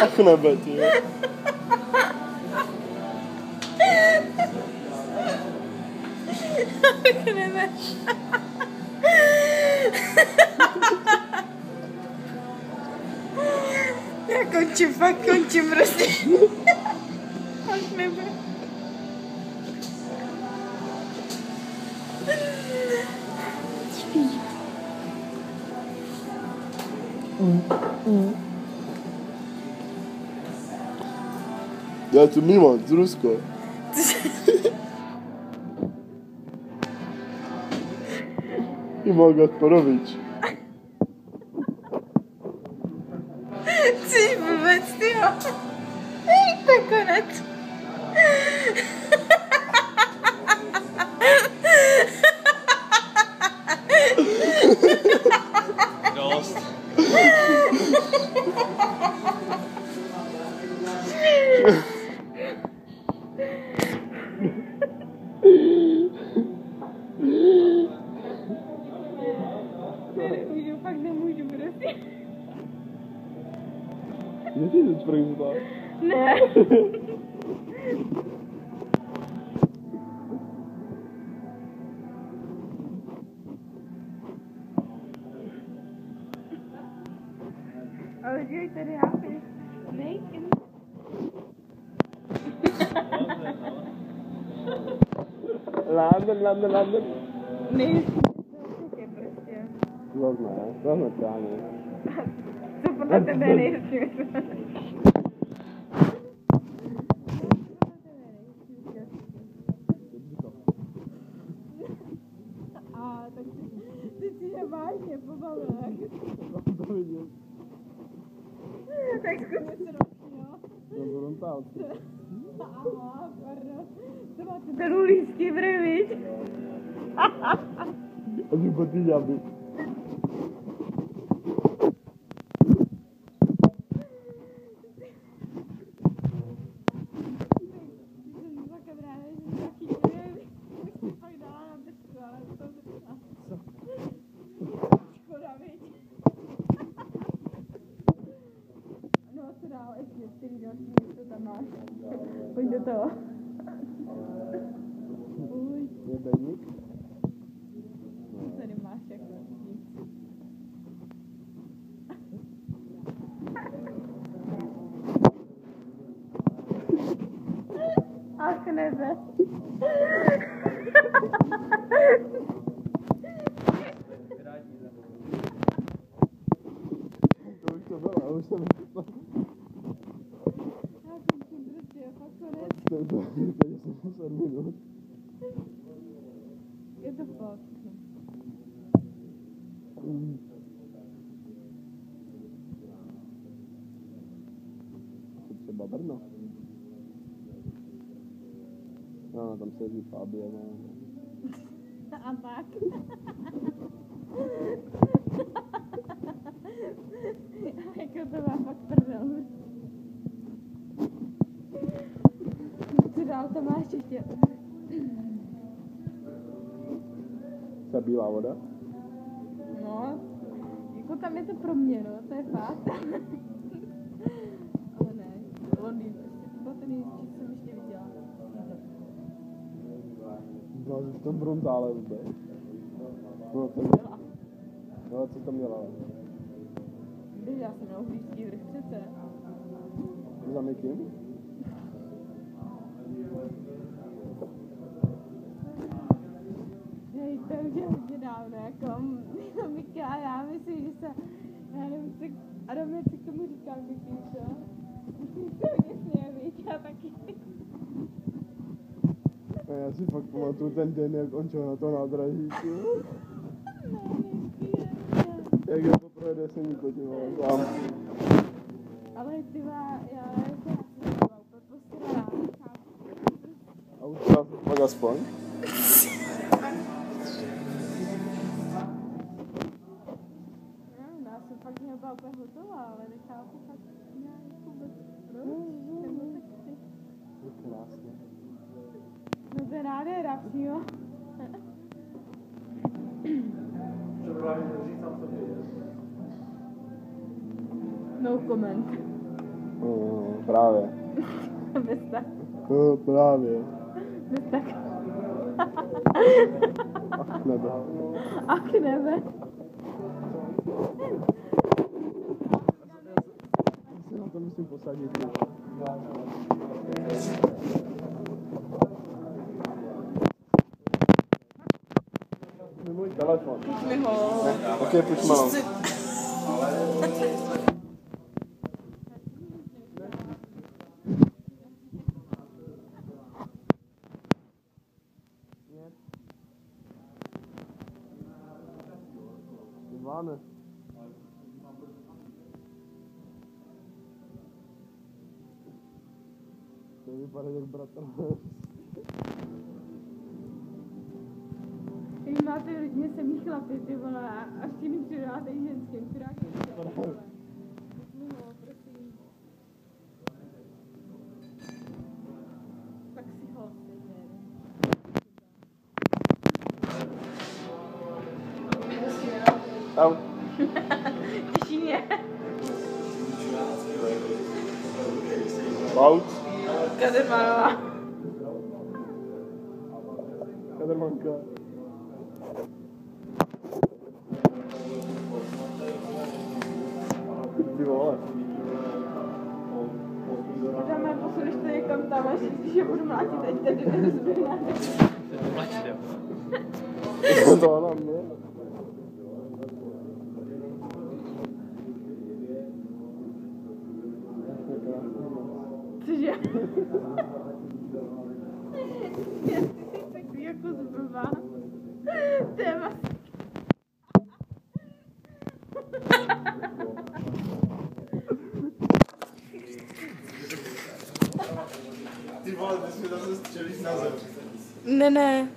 Ach nebe, ty jo. Ach nebe. Já končím, fakt končím prostě. Ach nebe. Ja tu Milan z Ruska. Ivan Gasporovič. Jsi vůbec, tyjo. To je konec. Dost. Nemůžu, fakt nemůžu prostě. Je ty to springla? Ne. Ale dělej tady hápy. Nejky. Landen. Nejsi. To je prostě. Zazné tráně. Co podle tebe je nejhezčí myslím? A tak ty si je vážně pobavil. To vidím. Tak zkus se roční, jo? No budem pálci. Aha, pardon. To máte ten ulíský vrvič. A ty potý jaby. Který další místo tam máš? Pojď do toho. Uj. Je deník? Tady máš jako nic. Ach nebe. To už to bylo, už jsem myslel. To je 50 minut. Je to fakt. Třeba Brno. No, tam sedí Fabie, no. A tak. Jako to má fakt prdel. Co dál to máš ještě? Ta bílá voda? No, jako tam je to pro mě, no, to je fakt. Ale ne, Londýn, prostě to byl ten nejistší, co jsem ještě viděla. Byla jsi v tom Bruntále vůbec. No, to Byla. no, co tam dělala? Když já jsem na Uhlířský vrch přece. Za někým? Hej, to už je hodně dávno, jako Mika a já myslím, že se, já nevím, co, Adam, jak si k tomu říkám, Miki, co? Musím se hodně směje, víš, já taky. A já si fakt pamatuju ten den, jak on šel na to nádraží, jo? Jak je poprvé se mi podíval tam. Ale ty má, já jsem byla úplně postará, A už třeba pak aspoň? já jsem fakt nebyla úplně hotová, ale nechápu fakt nějak vůbec proč, nebo tak si. Je krásně. No to je nádhera, přímo. No comment. Právě. Bez tak. Právě. Bez tak. Ach nebe. Ach nebe. Já si na to musím posadit. Můj telefon. Pojď mi ho. Okay, pojď mám. Ivane. To vypadá jak bratr. Vy máte hodně semí chlapy, ty vole, a s tím přidáte i ženským, chudáky. No, prosím. Tak si ho Au. Těší mě. Aut. Kadermanová. Kadermanka. Ty vole. Dáme, posuneš to někam tam, až když je budu mlátit, ať tady nezbyná. To na mě. Cože? Já ty takový jako zblbá. Téma. Ty vole, ty jsi mi zase střelíš na zem. Ne.